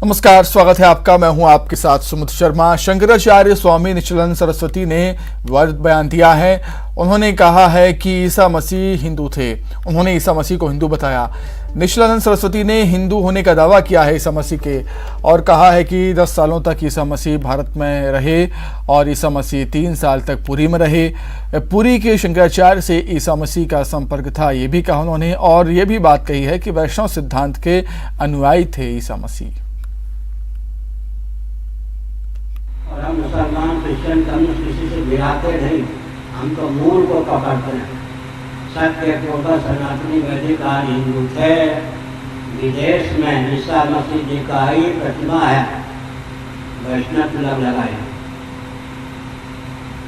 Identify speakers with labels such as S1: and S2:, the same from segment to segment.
S1: नमस्कार, स्वागत है आपका। मैं हूं आपके साथ सुमित शर्मा। शंकराचार्य स्वामी निश्चलानंद सरस्वती ने विवादित बयान दिया है। उन्होंने कहा है कि ईसा मसीह हिंदू थे। उन्होंने ईसा मसीह को हिंदू बताया। निश्चलानंद सरस्वती ने हिंदू होने का दावा किया है ईसा मसीह के, और कहा है कि 10 सालों तक ईसा मसीह भारत में रहे और ईसा मसीह 3 साल तक पुरी में रहे। पुरी के शंकराचार्य से ईसा मसीह का संपर्क था, ये भी कहा उन्होंने। और ये भी बात कही है कि वैष्णव सिद्धांत के अनुयायी थे ईसा मसीह।
S2: और हम मुसलमान क्रिश्चियन कम्युनिस्ट किसी से गिराते नहीं, हम तो मूल को पकड़ते हैं। सत्य को सनातनी वैदिक आर्य हिंदू थे। विदेश में ईसा मसीह जी का ही प्रतिमा है, वैष्णव तिलक लगाए।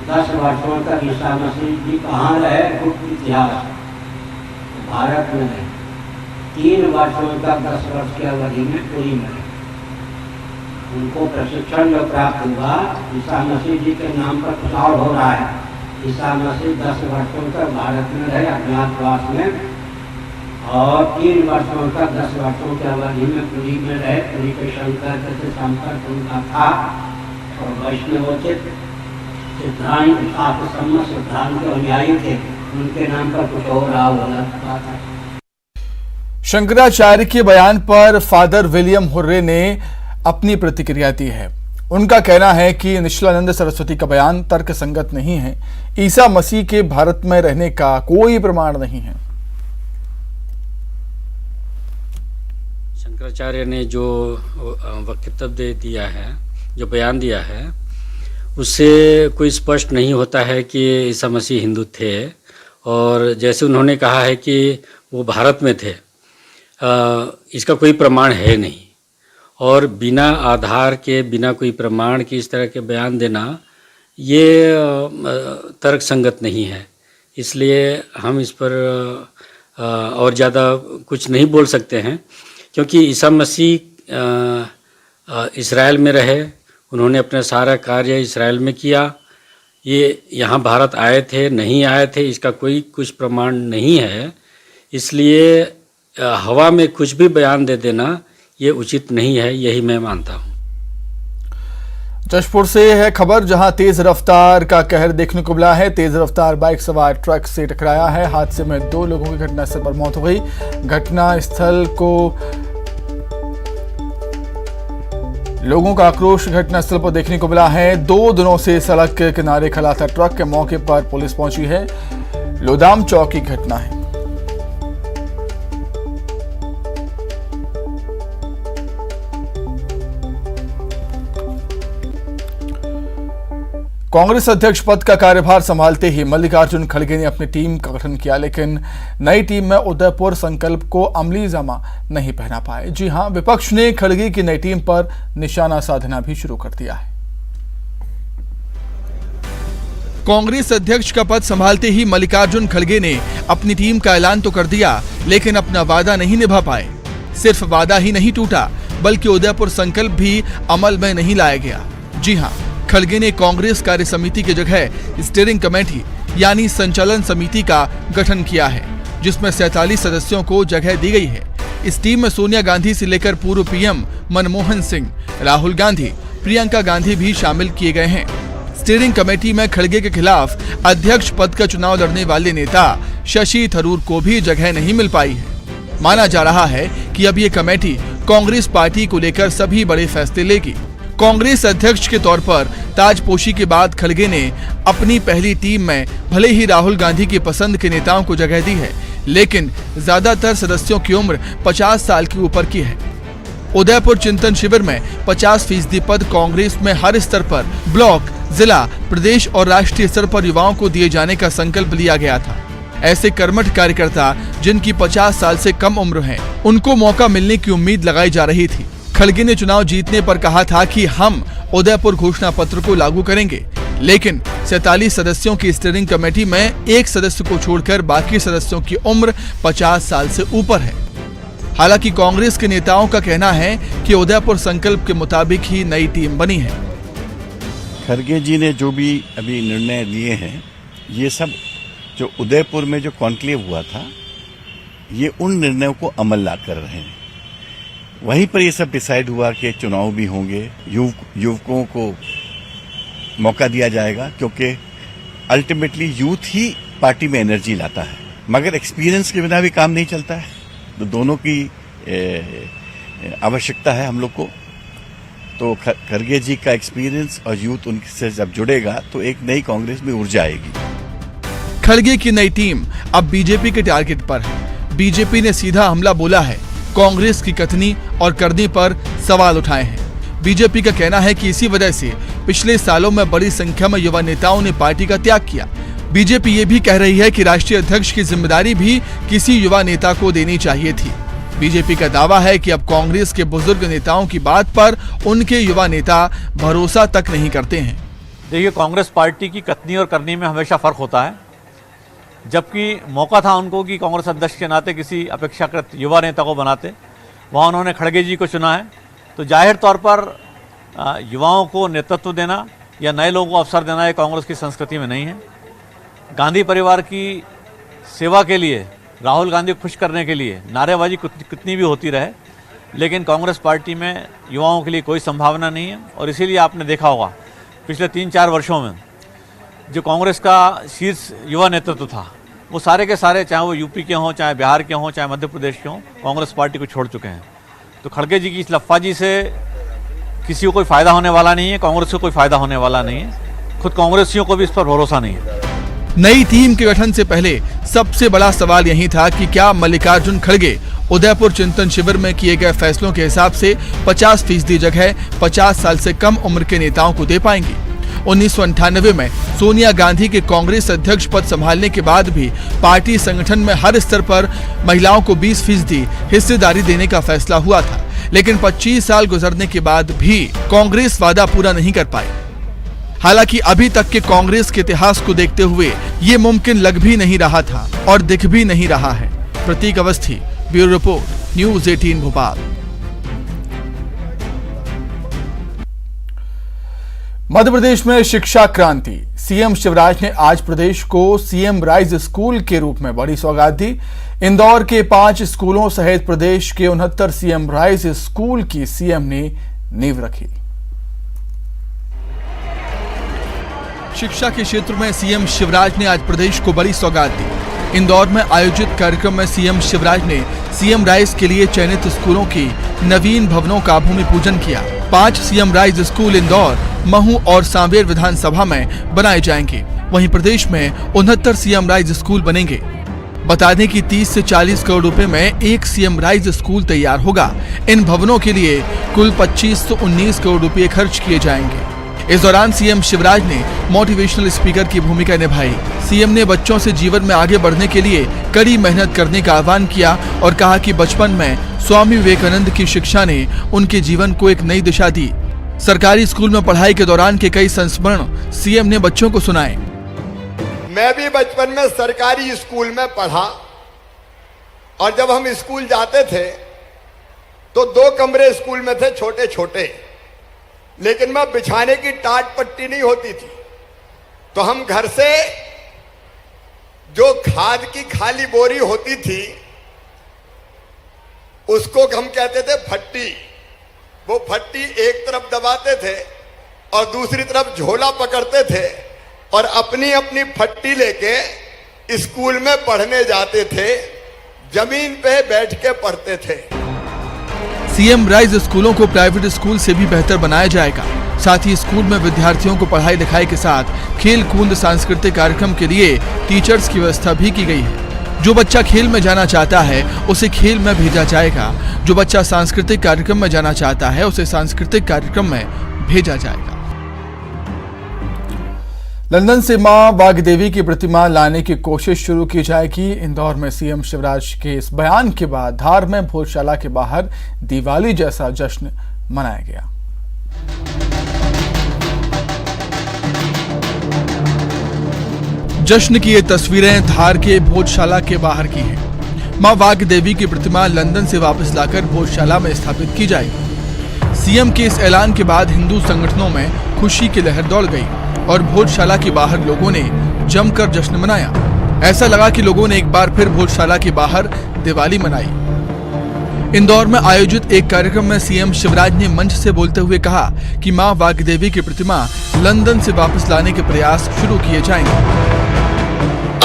S2: 10 वर्षों तक ईसा मसीह जी कहाँ रहे? गुप्त इतिहास भारत में रहे। 3 वर्षों तक 10 वर्ष की अवधि में पुरी में रहे। उनको प्रशिक्षण जो प्राप्त हुआ, ईसा मसीह जी के नाम पर प्रचार हो रहा है। ईसा मसीह 10 वर्षों तक भारत में रहे अज्ञातवास में, और 3 वर्षों तक 10 वर्षों की अवधि में पुरी में रहे। पुरी के शंकर से संपर्क उनका था, और वैष्णवोचित सिद्धांत शास्त्र सम्मत सिद्धांत के अनुयायी थे। उनके नाम पर कुछ हो रहा होगा।
S1: शंकराचार्य के बयान पर फादर विलियम हुर्रे ने अपनी प्रतिक्रिया दी है। उनका कहना है कि निश्चलानंद सरस्वती का बयान तर्क संगत नहीं है। ईसा मसीह के भारत में रहने का कोई प्रमाण नहीं है।
S3: शंकराचार्य ने जो वक्तव्य दिया है, जो बयान दिया है, उससे कोई स्पष्ट नहीं होता है कि ईसा मसीह हिंदू थे। और जैसे उन्होंने कहा है कि वो भारत में थे, इसका कोई प्रमाण है नहीं। और बिना आधार के, बिना कोई प्रमाण के इस तरह के बयान देना, ये तर्क संगत नहीं है। इसलिए हम इस पर और ज़्यादा कुछ नहीं बोल सकते हैं, क्योंकि ईसा मसीह इस्राएल में रहे। उन्होंने अपना सारा कार्य इस्राएल में किया। ये यहाँ भारत आए थे, नहीं आए थे, इसका कोई कुछ प्रमाण नहीं है। इसलिए हवा में कुछ भी बयान दे देना ये उचित नहीं है, यही मैं मानता हूँ।
S1: जशपुर से है खबर, जहां तेज रफ्तार का कहर देखने को मिला है। तेज रफ्तार बाइक सवार ट्रक से टकराया है। हादसे में 2 लोगों की घटनास्थल पर मौत हो गई। घटनास्थल को लोगों का आक्रोश घटनास्थल पर देखने को मिला है। 2 दिनों से सड़क के किनारे खड़ा था ट्रक। के मौके पर पुलिस पहुंची है। लोदाम चौक की घटना है। कांग्रेस अध्यक्ष पद का कार्यभार संभालते ही मल्लिकार्जुन खड़गे ने अपनी टीम का गठन किया, लेकिन नई टीम में उदयपुर संकल्प को अमली जामा नहीं पहना पाए। जी हां, विपक्ष ने खड़गे की नई टीम पर निशाना साधना भी शुरू कर दिया है। कांग्रेस अध्यक्ष का पद संभालते ही मल्लिकार्जुन खड़गे ने अपनी टीम का ऐलान तो कर दिया, लेकिन अपना वादा नहीं निभा पाए। सिर्फ वादा ही नहीं टूटा, बल्कि उदयपुर संकल्प भी अमल में नहीं लाया गया। जी हां, खड़गे ने कांग्रेस कार्य समिति की जगह स्टीयरिंग कमेटी यानी संचालन समिति का गठन किया है, जिसमें 47 सदस्यों को जगह दी गई है। इस टीम में सोनिया गांधी से लेकर पूर्व पीएम मनमोहन सिंह, राहुल गांधी, प्रियंका गांधी भी शामिल किए गए हैं। स्टीयरिंग कमेटी में खड़गे के खिलाफ अध्यक्ष पद का चुनाव लड़ने वाले नेता शशि थरूर को भी जगह नहीं मिल पाई है। माना जा रहा है कि अब ये कमेटी कांग्रेस पार्टी को लेकर सभी बड़े फैसले लेगी। कांग्रेस अध्यक्ष के तौर पर ताजपोशी के बाद खड़गे ने अपनी पहली टीम में भले ही राहुल गांधी की पसंद के नेताओं को जगह दी है, लेकिन ज्यादातर सदस्यों की उम्र 50 साल के ऊपर की है। उदयपुर चिंतन शिविर में 50% पद कांग्रेस में हर स्तर पर ब्लॉक, जिला, प्रदेश और राष्ट्रीय स्तर पर युवाओं को दिए जाने का संकल्प लिया गया था। ऐसे कर्मठ कार्यकर्ता जिनकी 50 साल से कम उम्र है, उनको मौका मिलने की उम्मीद लगाई जा रही थी। खड़गे ने चुनाव जीतने पर कहा था कि हम उदयपुर घोषणा पत्र को लागू करेंगे, लेकिन 47 सदस्यों की स्टीयरिंग कमेटी में एक सदस्य को छोड़कर बाकी सदस्यों की उम्र 50 साल से ऊपर है। हालांकि कांग्रेस के नेताओं का कहना है कि उदयपुर संकल्प के मुताबिक ही नई टीम बनी है।
S4: खड़गे जी ने जो भी अभी निर्णय लिए हैं, ये सब जो उदयपुर में जो कॉन्क्लेव हुआ था, ये उन निर्णयों को अमल ला कर रहे हैं। वहीं पर ये सब डिसाइड हुआ कि चुनाव भी होंगे, युवकों को मौका दिया जाएगा, क्योंकि अल्टीमेटली यूथ ही पार्टी में एनर्जी लाता है, मगर एक्सपीरियंस के बिना भी काम नहीं चलता है। तो दोनों की आवश्यकता है हम लोग को। तो खड़गे जी का एक्सपीरियंस और यूथ उनसे जब जुड़ेगा तो एक नई कांग्रेस में ऊर्जा आएगी।
S1: खड़गे की नई टीम अब बीजेपी के टारगेट पर है। बीजेपी ने सीधा हमला बोला है, कांग्रेस की कथनी और करनी पर सवाल उठाए हैं। बीजेपी का कहना है कि इसी वजह से पिछले सालों में बड़ी संख्या में युवा नेताओं ने पार्टी का त्याग किया। बीजेपी ये भी कह रही है कि राष्ट्रीय अध्यक्ष की जिम्मेदारी भी किसी युवा नेता को देनी चाहिए थी। बीजेपी का दावा है कि अब कांग्रेस के बुजुर्ग नेताओं की बात पर उनके युवा नेता भरोसा तक नहीं करते हैं।
S5: देखिए, कांग्रेस पार्टी की कथनी और करनी में हमेशा फर्क होता है। जबकि मौका था उनको कि कांग्रेस अध्यक्ष के नाते किसी अपेक्षाकृत युवा नेता को बनाते, वहाँ उन्होंने खड़गे जी को चुना है। तो जाहिर तौर पर युवाओं को नेतृत्व देना या नए लोगों को अवसर देना ये कांग्रेस की संस्कृति में नहीं है। गांधी परिवार की सेवा के लिए, राहुल गांधी को खुश करने के लिए नारेबाजी कितनी भी होती रहे, लेकिन कांग्रेस पार्टी में युवाओं के लिए कोई संभावना नहीं है। और इसीलिए आपने देखा होगा पिछले 3-4 वर्षों में जो कांग्रेस का शीर्ष युवा नेतृत्व था, वो सारे के सारे, चाहे वो यूपी के हों, चाहे बिहार के हों, चाहे मध्य प्रदेश के हों, कांग्रेस पार्टी को छोड़ चुके हैं। तो खड़गे जी की इस लफ्फाजी से किसी को कोई फ़ायदा होने वाला नहीं है, कांग्रेस को कोई फ़ायदा होने वाला नहीं है। खुद कांग्रेसियों को भी इस पर भरोसा नहीं है।
S1: नई टीम के गठन से पहले सबसे बड़ा सवाल यही था कि क्या मल्लिकार्जुन खड़गे उदयपुर चिंतन शिविर में किए गए फैसलों के हिसाब से 50% जगह 50 साल से कम उम्र के नेताओं को दे पाएंगे। 1998 में सोनिया गांधी के कांग्रेस अध्यक्ष पद संभालने के बाद भी पार्टी संगठन में हर स्तर पर महिलाओं को 20% हिस्सेदारी देने का फैसला हुआ था, लेकिन 25 साल गुजरने के बाद भी कांग्रेस वादा पूरा नहीं कर पाई। हालांकि अभी तक के कांग्रेस के इतिहास को देखते हुए ये मुमकिन लग भी नहीं रहा था और दिख भी नहीं रहा है। Prateek Awasthi, bureau report, news 18 Bhopal. Madhya Pradesh में शिक्षा क्रांति। सीएम शिवराज ने आज प्रदेश को सीएम राइज स्कूल के रूप में बड़ी सौगात दी। इंदौर के 5 स्कूलों सहित प्रदेश के 69 सीएम राइज स्कूल की सीएम ने नींव रखी। शिक्षा के क्षेत्र में सीएम शिवराज ने आज प्रदेश को बड़ी सौगात दी। इंदौर में आयोजित कार्यक्रम में सीएम शिवराज ने सीएम राइज के लिए चयनित स्कूलों की नवीन भवनों का भूमि पूजन किया। 5 CM rise school Indore, Mhow और सांवेर विधानसभा में बनाए जाएंगे। वहीं प्रदेश में 69 सीएम राइज स्कूल बनेंगे। बता दें कि 30 से 40 करोड़ रुपए में एक सीएम राइज स्कूल तैयार होगा। इन भवनों के लिए कुल 25 से 19 करोड़ रुपए खर्च किए जाएंगे। इस दौरान सीएम शिवराज ने मोटिवेशनल स्पीकर की भूमिका निभाई। सीएम ने बच्चों से जीवन में आगे बढ़ने के लिए कड़ी मेहनत करने का आह्वान किया और कहा कि बचपन में स्वामी विवेकानंद की शिक्षा ने उनके जीवन को एक नई दिशा दी। सरकारी स्कूल में पढ़ाई के दौरान के कई संस्मरण सीएम ने बच्चों को सुनाए।
S6: मैं भी बचपन में सरकारी स्कूल में पढ़ा और जब हम स्कूल जाते थे तो 2 कमरे स्कूल में थे, छोटे छोटे, लेकिन मैं बिछाने की टाट पट्टी नहीं होती थी। तो हम घर से जो खाद की खाली बोरी होती थी उसको हम कहते थे फट्टी। वो फट्टी एक तरफ दबाते थे और दूसरी तरफ झोला पकड़ते थे और अपनी अपनी फट्टी लेके स्कूल में पढ़ने जाते थे। जमीन पे बैठ के पढ़ते थे।
S1: सीएम राइज स्कूलों को प्राइवेट स्कूल से भी बेहतर बनाया जाएगा। साथ ही स्कूल में विद्यार्थियों को पढ़ाई लिखाई के साथ खेल कूद सांस्कृतिक कार्यक्रम के लिए टीचर्स की व्यवस्था भी की गई है। जो बच्चा खेल में जाना चाहता है उसे खेल में भेजा जाएगा। जो बच्चा सांस्कृतिक कार्यक्रम में जाना चाहता है उसे सांस्कृतिक कार्यक्रम में भेजा जाएगा। लंदन से मां वाग्देवी की प्रतिमा लाने की कोशिश शुरू की जाएगी। इंदौर में सीएम शिवराज के इस बयान के बाद धार में भोजशाला के बाहर दिवाली जैसा जश्न मनाया गया। जश्न की ये तस्वीरें धार के भोजशाला के बाहर की हैं। मां वाग्देवी की प्रतिमा लंदन से वापस लाकर भोजशाला में स्थापित की जाएगी। सीएम के इस ऐलान के बाद हिंदू संगठनों में खुशी की लहर दौड़ गई और भोजशाला के बाहर लोगों ने जमकर जश्न मनाया। ऐसा लगा कि लोगों ने एक बार फिर भोजशाला के बाहर दिवाली मनाई। इंदौर में आयोजित एक कार्यक्रम में सीएम शिवराज ने मंच से बोलते हुए कहा कि मां वाग्देवी की प्रतिमा लंदन से वापस लाने के प्रयास शुरू किए जाएंगे।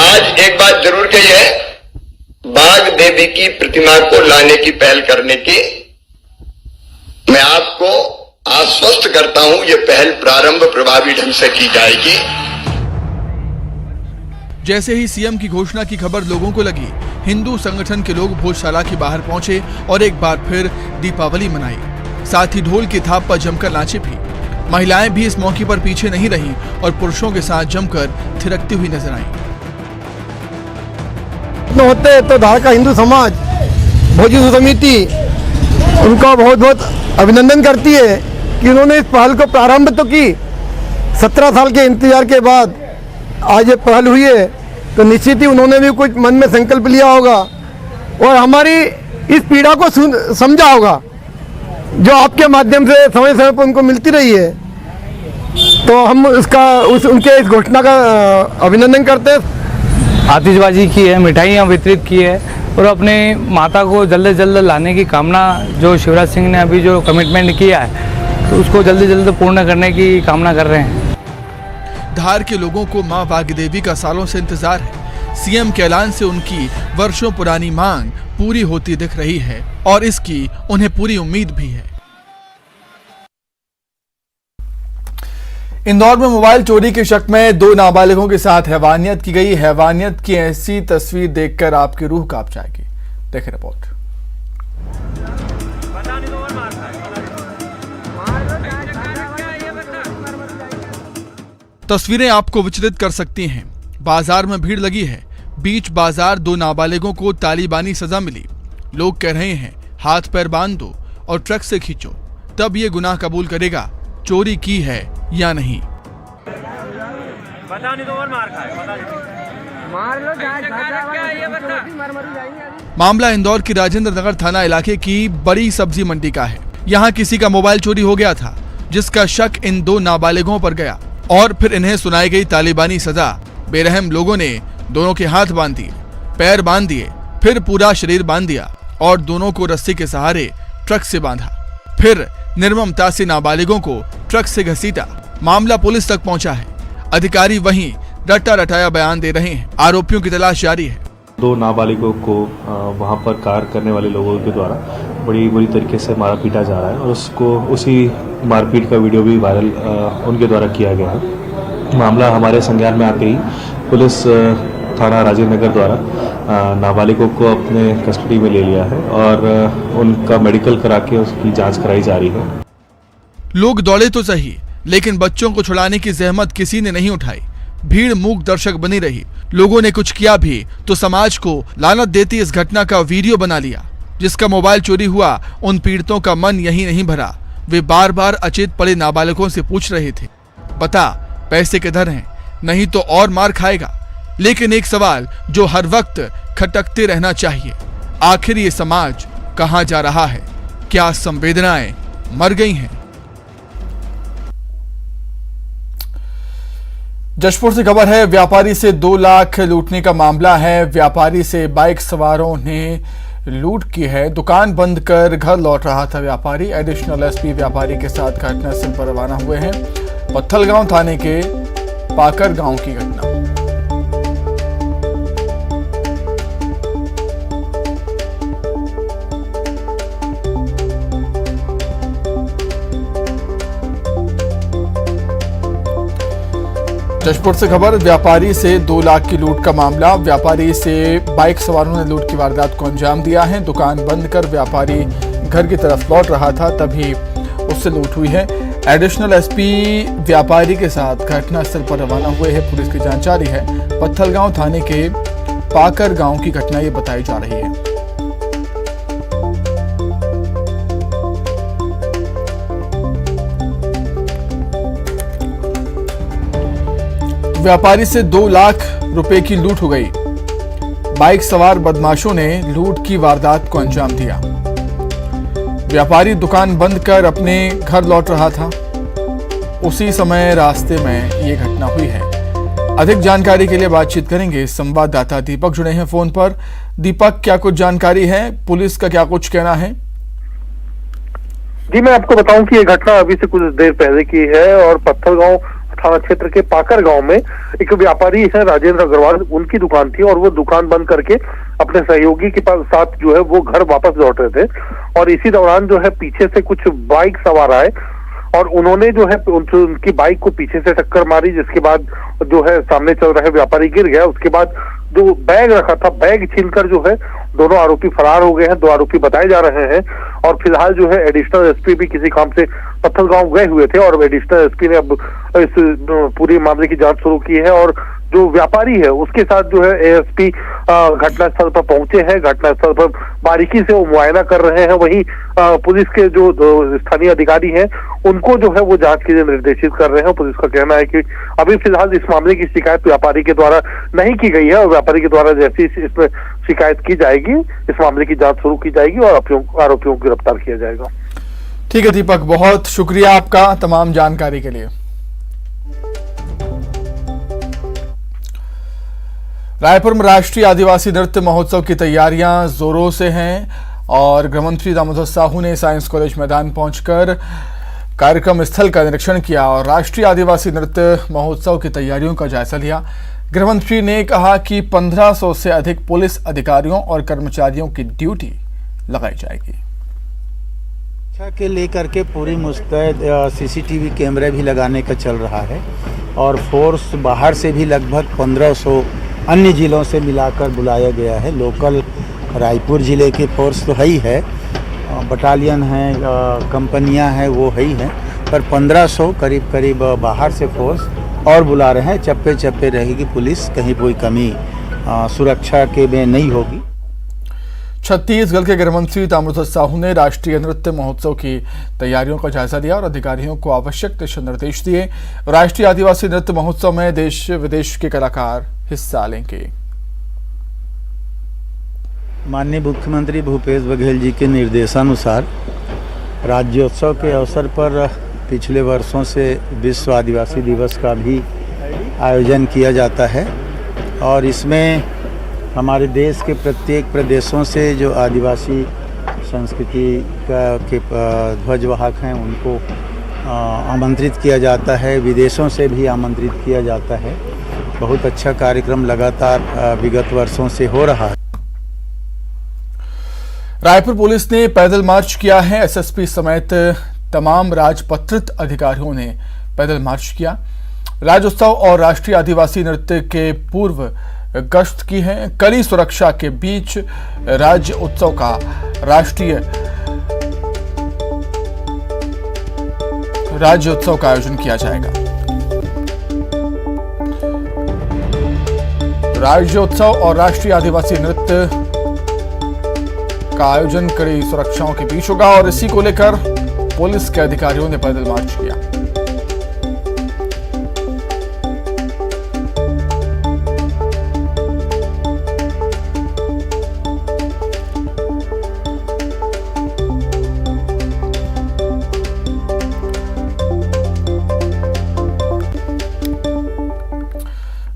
S6: आज एक बात जरूर कही है, वाग्देवी की प्रतिमा को लाने की पहल करने की मैं आपको आश्वस्त करता हूं, यह पहल प्रारंभ प्रभावी ढंग से की जाएगी।
S1: जैसे ही सीएम की घोषणा की खबर लोगों को लगी, हिंदू संगठन के लोग भोजशाला के बाहर पहुंचे और एक बार फिर दीपावली मनाई। साथ ही ढोल की थाप पर जमकर नाचे भी। महिलाएं भी इस मौके पर पीछे नहीं रहीं और पुरुषों के साथ जमकर थिरकती हुई नजर आईं।
S7: होते तो धार का हिंदू समाज, भोजी समिति उनका बहुत बहुत अभिनंदन करती है कि उन्होंने इस पहल को प्रारंभ तो की। 17 साल के इंतजार के बाद आज ये पहल हुई है, तो निश्चित ही उन्होंने भी कुछ मन में संकल्प लिया होगा और हमारी इस पीड़ा को समझा होगा, जो आपके माध्यम से समय समय पर उनको मिलती रही है। तो हम उनके इस घोषणा का अभिनंदन करते हैं।
S8: आतिशबाजी की है, मिठाइयाँ वितरित की है और अपने माता को जल्द से जल्द लाने की कामना, जो शिवराज सिंह ने अभी जो कमिटमेंट किया है, तो उसको जल्द से जल्द पूर्ण करने की कामना कर रहे हैं।
S1: धार के लोगों को मां वाग्देवी का सालों से इंतजार है। सीएम के ऐलान से उनकी वर्षों पुरानी मांग पूरी होती दिख रही है और इसकी उन्हें पूरी उम्मीद भी है। इंदौर में मोबाइल चोरी के शक में 2 नाबालिगों के साथ हैवानियत की गई। हैवानियत की ऐसी तस्वीर देखकर आपकी रूह कांप जाएगी। देखें रिपोर्ट। तस्वीरें आपको विचलित कर सकती हैं। बाजार में भीड़ लगी है। बीच बाजार 2 नाबालिगों को तालिबानी सजा मिली। लोग कह रहे हैं हाथ पैर बांध दो और ट्रक से खींचो, तब ये गुनाह कबूल करेगा चोरी की है या नहीं।
S9: बता नहीं तो और मार खाए, मार लो
S1: मामला इंदौर की राजेंद्र नगर थाना इलाके की बड़ी सब्जी मंडी का है। यहाँ किसी का मोबाइल चोरी हो गया था, जिसका शक इन 2 नाबालिगों पर गया और फिर इन्हें सुनाई गई तालिबानी सजा। बेरहम लोगों ने दोनों के हाथ बांध दिए, पैर बांध दिए, फिर पूरा शरीर बांध दिया और दोनों को रस्सी के सहारे ट्रक से बांधा। फिर निर्ममता से नाबालिगों को ट्रक से घसीटा। मामला पुलिस तक पहुंचा है। अधिकारी वहीं रटा रटाया बयान दे रहे हैं। आरोपियों की तलाश जारी है।
S10: 2 नाबालिगों को वहां पर कार्य करने वाले लोगों के द्वारा बड़ी बुरी तरीके से मारा पीटा जा रहा है और उसको उसी मारपीट का वीडियो भी वायरल उनके द्वारा किया गया है। मामला हमारे संज्ञान में आते ही पुलिस थाना राजेंद्र नगर द्वारा नाबालिगों को अपने कस्टडी में ले लिया है और उनका मेडिकल करा के उसकी जांच कराई जा रही है।
S1: लोग दौड़े तो सही, लेकिन बच्चों को छुड़ाने की जहमत किसी ने नहीं उठाई। भीड़ मूक दर्शक बनी रही। लोगों ने कुछ किया भी तो समाज को लानत देती इस घटना का वीडियो बना लिया। जिसका मोबाइल चोरी हुआ, उन पीड़ितों का मन यही नहीं भरा। वे बार बार अचेत पड़े नाबालिगों से पूछ रहे थे, बता पैसे किधर हैं, नहीं तो और मार खाएगा। लेकिन एक सवाल जो हर वक्त खटकते रहना चाहिए, आखिर ये समाज कहां जा रहा है? क्या संवेदनाएं मर गई हैं? जशपुर से खबर है, व्यापारी से 2 लाख लूटने का मामला है। व्यापारी से बाइक सवारों ने लूट की है। दुकान बंद कर घर लौट रहा था व्यापारी। एडिशनल एसपी व्यापारी के साथ घटनास्थल पर रवाना हुए हैं। पत्थलगांव थाने के पाकर गांव की घटना। जशपुर से खबर, व्यापारी से 2 लाख की लूट का मामला। व्यापारी से बाइक सवारों ने लूट की वारदात को अंजाम दिया है। दुकान बंद कर व्यापारी घर की तरफ लौट रहा था, तभी उससे लूट हुई है। एडिशनल एसपी व्यापारी के साथ घटनास्थल पर रवाना हुए हैं। पुलिस की जांच जारी है। पत्थलगांव थाने के पाकर गांव की घटना ये बताई जा रही है। व्यापारी से 2 लाख रुपए की लूट हो गई। बाइक सवार बदमाशों ने लूट की वारदात को अंजाम दिया। व्यापारी दुकान बंद कर अपने घर लौट रहा था, उसी समय रास्ते में ये घटना हुई है। अधिक जानकारी के लिए बातचीत करेंगे संवाददाता दीपक, जुड़े हैं फोन पर। दीपक, क्या कुछ जानकारी है? पुलिस का क्या कुछ कहना है?
S11: जी, मैं आपको बताऊं कि ये घटना अभी से कुछ देर पहले की है और पत्थलगांव थाना क्षेत्र के पाकर गांव में एक व्यापारी है राजेंद्र अग्रवाल, उनकी दुकान थी और वो दुकान बंद करके अपने सहयोगी के पास साथ जो है वो घर वापस लौट रहे थे और इसी दौरान जो है पीछे से कुछ बाइक सवार आए और उन्होंने जो है उनकी बाइक को पीछे से टक्कर मारी, जिसके बाद जो है सामने चल रहे व्यापारी गिर गया। उसके बाद जो बैग रखा था, बैग छीनकर जो है दोनों आरोपी फरार हो गए हैं। 2 आरोपी बताए जा रहे हैं और फिलहाल जो है एडिशनल एसपी भी किसी काम से पत्थलगांव गए हुए थे और एडिशनल एसपी ने अब इस पूरी मामले की जांच शुरू की है और जो व्यापारी है उसके साथ जो है एएसपी घटनास्थल पर पहुंचे हैं। घटनास्थल पर बारीकी से वो मुआयना कर रहे हैं। वहीं पुलिस के जो स्थानीय अधिकारी हैं उनको जो है वो जांच के लिए निर्देशित कर रहे हैं। पुलिस का कहना है कि अभी फिलहाल इस मामले की शिकायत व्यापारी के द्वारा नहीं की गई है और व्यापारी के द्वारा जैसी इसमें शिकायत की जाएगी इस मामले की जांच शुरू की जाएगी और आरोपियों को गिरफ्तार किया जाएगा।
S1: ठीक है दीपक, बहुत शुक्रिया आपका तमाम जानकारी के लिए। रायपुर में राष्ट्रीय आदिवासी नृत्य महोत्सव की तैयारियां जोरों से हैं और गृह मंत्री दामोदर साहू ने साइंस कॉलेज मैदान पहुंचकर कार्यक्रम स्थल का निरीक्षण किया और राष्ट्रीय आदिवासी नृत्य महोत्सव की तैयारियों का जायजा लिया। गृह मंत्री ने कहा कि 1500 से अधिक पुलिस अधिकारियों और कर्मचारियों की ड्यूटी लगाई जाएगी।
S12: सुरक्षा के लेकर के पूरी मुस्तैद सीसीटीवी कैमरे भी लगाने का चल रहा है और फोर्स बाहर से भी लगभग 1500 अन्य ज़िलों से मिलाकर बुलाया गया है। लोकल रायपुर ज़िले की फोर्स तो है ही है, बटालियन है, कंपनियां हैं, वो है ही हैं, पर 1500 करीब बाहर से फोर्स और बुला रहे हैं। चप्पे चप्पे रहेगी पुलिस, कहीं कोई कमी सुरक्षा के में नहीं होगी।
S1: छत्तीसगढ़ के गृह मंत्री दामोदर साहू ने राष्ट्रीय नृत्य महोत्सव की तैयारियों का जायजा लिया और अधिकारियों को आवश्यक दिशा निर्देश दिए। राष्ट्रीय आदिवासी नृत्य महोत्सव में देश विदेश के कलाकार हिस्सा लेंगे।
S12: माननीय मुख्यमंत्री भूपेश बघेल जी के निर्देशानुसार राज्योत्सव के अवसर पर पिछले वर्षों से विश्व आदिवासी दिवस का भी आयोजन किया जाता है और इसमें हमारे देश के प्रत्येक प्रदेशों से जो आदिवासी संस्कृति के ध्वजवाहक हैं उनको आमंत्रित किया जाता है, विदेशों से भी आमंत्रित किया जाता है। बहुत अच्छा कार्यक्रम लगातार विगत वर्षों से हो रहा है।
S1: रायपुर पुलिस ने पैदल मार्च किया है। एसएसपी समेत तमाम राजपत्रित अधिकारियों ने पैदल मार्च किया। राज्योत्सव और राष्ट्रीय आदिवासी नृत्य के पूर्व गश्त की है। कड़ी सुरक्षा के बीच राज्य उत्सव का राज्योत्सव का आयोजन किया जाएगा। राज्योत्सव और राष्ट्रीय आदिवासी नृत्य का आयोजन कड़ी सुरक्षाओं के बीच होगा और इसी को लेकर पुलिस के अधिकारियों ने पैदल मार्च किया।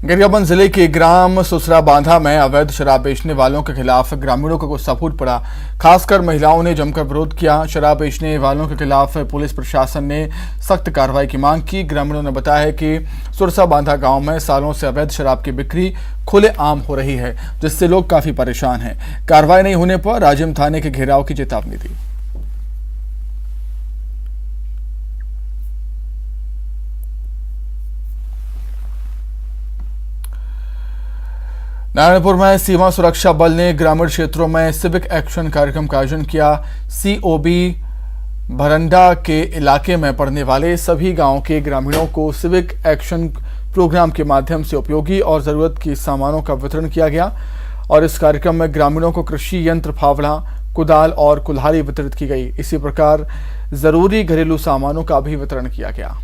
S1: गरियाबंद जिले के ग्राम सुसरा बांधा में अवैध शराब बेचने वालों के खिलाफ ग्रामीणों को गुस्सा फूट पड़ा। खासकर महिलाओं ने जमकर विरोध किया। शराब बेचने वालों के खिलाफ पुलिस प्रशासन ने सख्त कार्रवाई की मांग की। ग्रामीणों ने बताया है कि सुरसा बांधा गांव में सालों से अवैध शराब की बिक्री खुलेआम हो रही है, जिससे लोग काफी परेशान हैं। कार्रवाई नहीं होने पर राजिम थाने के घेराव की चेतावनी दी। नारायणपुर में सीमा सुरक्षा बल ने ग्रामीण क्षेत्रों में सिविक एक्शन कार्यक्रम का आयोजन किया। सीओबी भरंडा के इलाके में पड़ने वाले सभी गांवों के ग्रामीणों को सिविक एक्शन प्रोग्राम के माध्यम से उपयोगी और जरूरत की सामानों का वितरण किया गया और इस कार्यक्रम में ग्रामीणों को कृषि यंत्र, फावड़ा, कुदाल और कुल्हाड़ी वितरित की गई। इसी प्रकार जरूरी घरेलू सामानों का भी वितरण किया गया।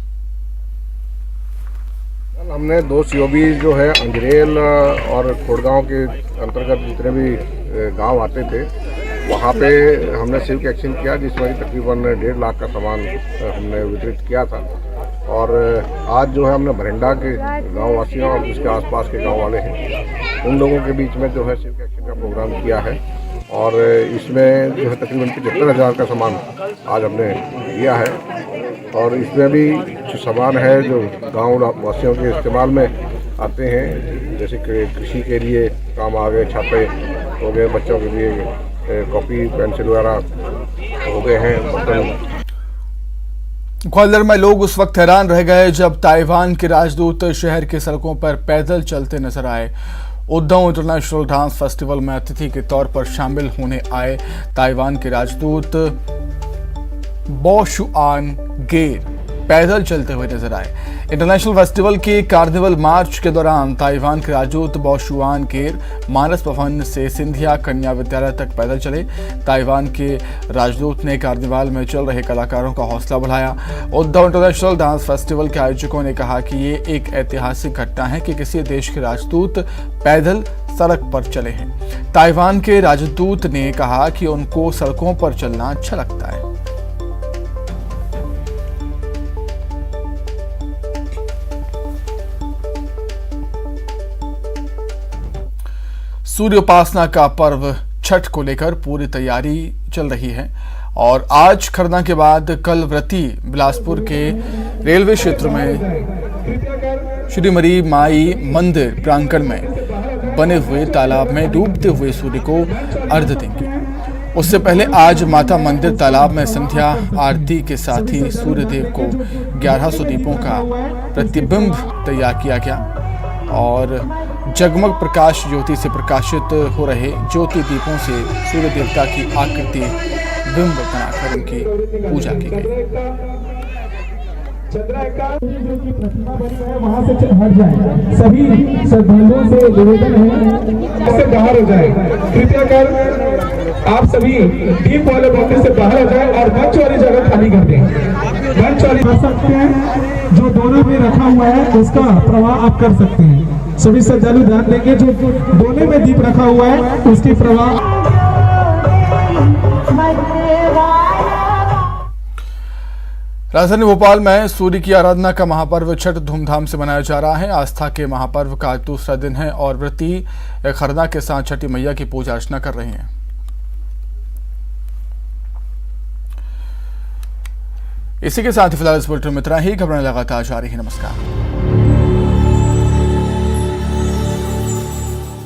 S13: हमने 2 सीओबी जो है अंजरेल और खोड़गांव के अंतर्गत जितने भी गांव आते थे वहां पे हमने सिविक एक्शन किया, जिसमें तकरीबन 1.5 लाख का सामान हमने वितरित किया था और आज जो है हमने भरिंडा के गांव वासियों और उसके आसपास के गांव वाले हैं उन लोगों के बीच में जो है सिविक एक्शन का प्रोग्राम किया है और इसमें जो है तकरीबन 75,000 का सामान आज हमने दिया है और इसमें भी जो सामान है जो गांव वासियों के इस्तेमाल में आते हैं, जैसे कृषि के लिए काम आ गए, छाते हो गए, बच्चों के लिए कॉपी पेंसिल वगैरह हो गए हैं, बर्तन।
S1: ग्वालियर में लोग उस वक्त हैरान रह गए जब ताइवान के राजदूत शहर की सड़कों पर पैदल चलते नजर आए। उद्धव इंटरनेशनल डांस फेस्टिवल में अतिथि के तौर पर शामिल होने आए ताइवान के राजदूत बो शुआन गेर पैदल चलते हुए नजर आए। इंटरनेशनल फेस्टिवल के कार्निवल मार्च के दौरान ताइवान के राजदूत बो शुआन गेर मानस भवन से सिंधिया कन्या विद्यालय तक पैदल चले। ताइवान के राजदूत ने कार्निवाल में चल रहे कलाकारों का हौसला बढ़ाया। उद्धव इंटरनेशनल डांस फेस्टिवल के आयोजकों ने कहा कि ये एक ऐतिहासिक घटना है कि किसी देश के राजदूत पैदल सड़क पर चले हैं। ताइवान के राजदूत ने कहा कि उनको सड़कों पर चलना अच्छा लगता है। सूर्य उपासना का पर्व छठ को लेकर पूरी तैयारी चल रही है और आज खरना के बाद कल व्रती बिलासपुर के रेलवे क्षेत्र में श्री मरी माई मंदिर प्रांगण में बने हुए तालाब में डूबते हुए सूर्य को अर्घ्य देंगे। उससे पहले आज माता मंदिर तालाब में संध्या आरती के साथ ही सूर्यदेव को 1100 दीपों का प्रतिबिंब तैयार किया गया और जगमग प्रकाश ज्योति से प्रकाशित हो रहे ज्योति दीपों से सूर्य देवता की आकृति बिंब बनाकर उनकी पूजा की गई।
S14: वहां से हट जाए, सभी श्रद्धालुओं से निवेदन है से बाहर हो जाए। कृपया कर आप सभी दीप वाले मौके से बाहर हो जाए और मंच वाली जगह खाली कर दें। मंच वाली कर सकते हैं, जो दोनों में रखा हुआ है उसका प्रवाह आप कर सकते हैं। सभी श्रद्धालु ध्यान देंगे, जो दोनों में दीप रखा हुआ है उसकी प्रवाह।
S1: राजधानी भोपाल में सूर्य की आराधना का महापर्व छठ धूमधाम से मनाया जा रहा है। आस्था के महापर्व का दूसरा दिन है और व्रती खरना के साथ छठी मैया की पूजा अर्चना कर रहे हैं। इसी के साथ फिलहाल इस बुलेटिन में इतना ही। खबरें लगातार जारी है। नमस्कार।